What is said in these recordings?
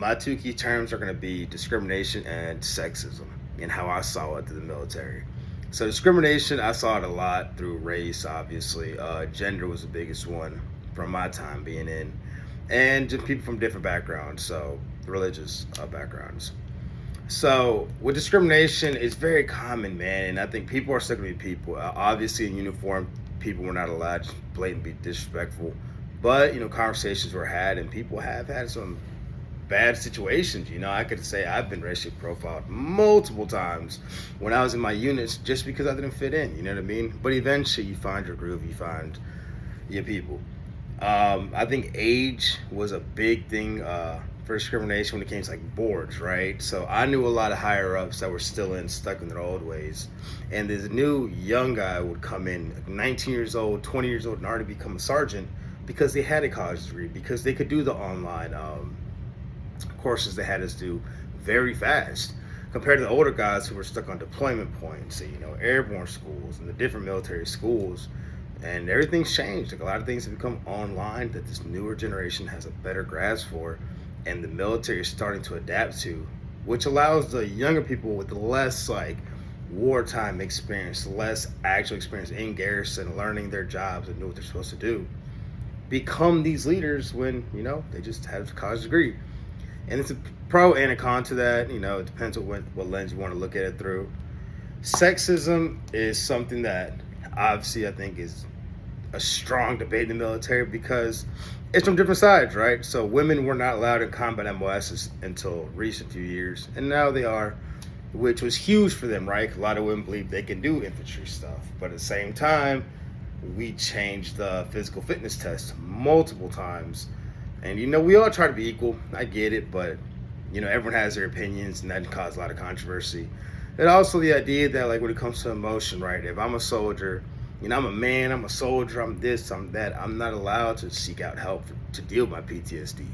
my two key terms are going to be discrimination and sexism, and how I saw it through the military. So discrimination, I saw it a lot through race, obviously. Gender was the biggest one from my time being in, and just people from different backgrounds, so religious backgrounds. So with discrimination, it's very common, man, and I think people are still gonna be people. Obviously, in uniform, people were not allowed to blatantly be disrespectful, but conversations were had, and people have had some bad situations. I could say I've been racially profiled multiple times when I was in my units just because I didn't fit in. You know what I mean? But eventually, you find your groove, you find your people. I think age was a big thing for discrimination when it came to like boards, right? So I knew a lot of higher ups that were still stuck in their old ways, and this new young guy would come in, like 19 years old, 20 years old, and already become a sergeant because they had a college degree, because they could do the online courses they had us do very fast compared to the older guys who were stuck on deployment points, airborne schools and the different military schools. And everything's changed. Like, a lot of things have become online that this newer generation has a better grasp for, and the military is starting to adapt to, which allows the younger people with less like wartime experience, less actual experience in garrison, learning their jobs and know what they're supposed to do, become these leaders when they just have a college degree. And it's a pro and a con to that. It depends on what lens you want to look at it through. Sexism is something that obviously I think is a strong debate in the military because it's from different sides, right? So women were not allowed in combat MOSs until recent few years, and now they are, which was huge for them, right? A lot of women believe they can do infantry stuff, but at the same time, we changed the physical fitness test multiple times. And we all try to be equal. I get it, but everyone has their opinions, and that caused a lot of controversy. And also the idea that, like, when it comes to emotion, right? If I'm a soldier, I'm a man, I'm a soldier, I'm this, I'm that, I'm not allowed to seek out help to deal with my PTSD.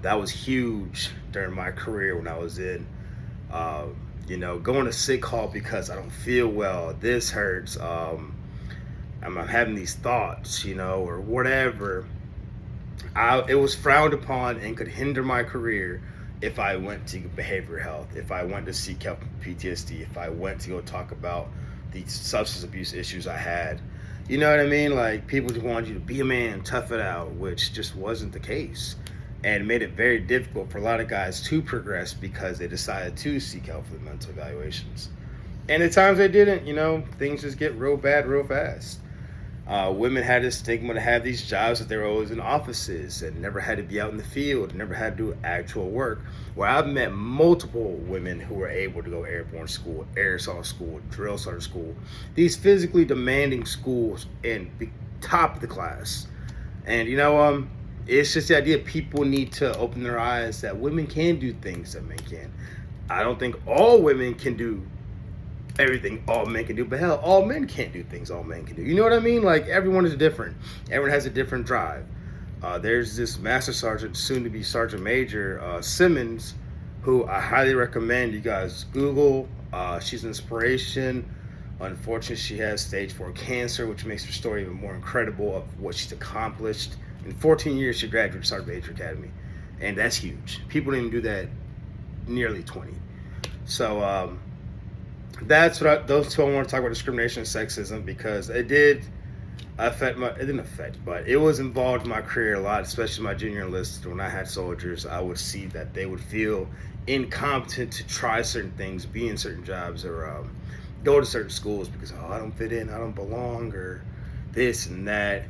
That was huge during my career when I was in, going to sick hall because I don't feel well, this hurts, I'm having these thoughts, or whatever. It was frowned upon and could hinder my career if I went to behavioral health, if I went to seek help with PTSD, if I went to go talk about the substance abuse issues I had. You know what I mean? Like, people just wanted you to be a man, tough it out, which just wasn't the case. And it made it very difficult for a lot of guys to progress because they decided to seek help for the mental evaluations. And at times they didn't, things just get real bad real fast. Women had this stigma to have these jobs that they were always in offices and never had to be out in the field, never had to do actual work. Where I've met multiple women who were able to go airborne school, air assault school, drill sergeant school, these physically demanding schools, and be top of the class. And it's just the idea people need to open their eyes that women can do things that men can. I don't think all women can do everything all men can do, but hell, all men can't do things all men can do. You know what I mean? Like, everyone is different. Everyone has a different drive. There's this master sergeant, soon to be sergeant major, Simmons, who I highly recommend you guys Google. She's an inspiration. Unfortunately, she has stage 4 cancer, which makes her story even more incredible of what she's accomplished. In 14 years, she graduated Sergeant Major Academy, and that's huge. People didn't do that nearly 20. So, that's what those two I want to talk about: discrimination and sexism, because it didn't affect, but it was involved in my career a lot, especially my junior enlisted. When I had soldiers, I would see that they would feel incompetent to try certain things, be in certain jobs, or go to certain schools because, I don't fit in, I don't belong, or this and that.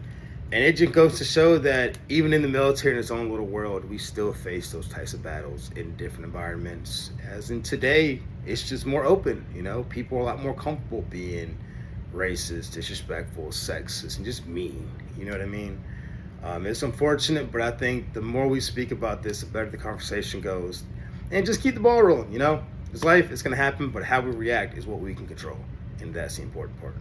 And it just goes to show that even in the military, in its own little world, we still face those types of battles in different environments. As in today, it's just more open. People are a lot more comfortable being racist, disrespectful, sexist, and just mean. You know what I mean? It's unfortunate, but I think the more we speak about this, the better the conversation goes. And just keep the ball rolling. It's life, it's going to happen, but how we react is what we can control. And that's the important part.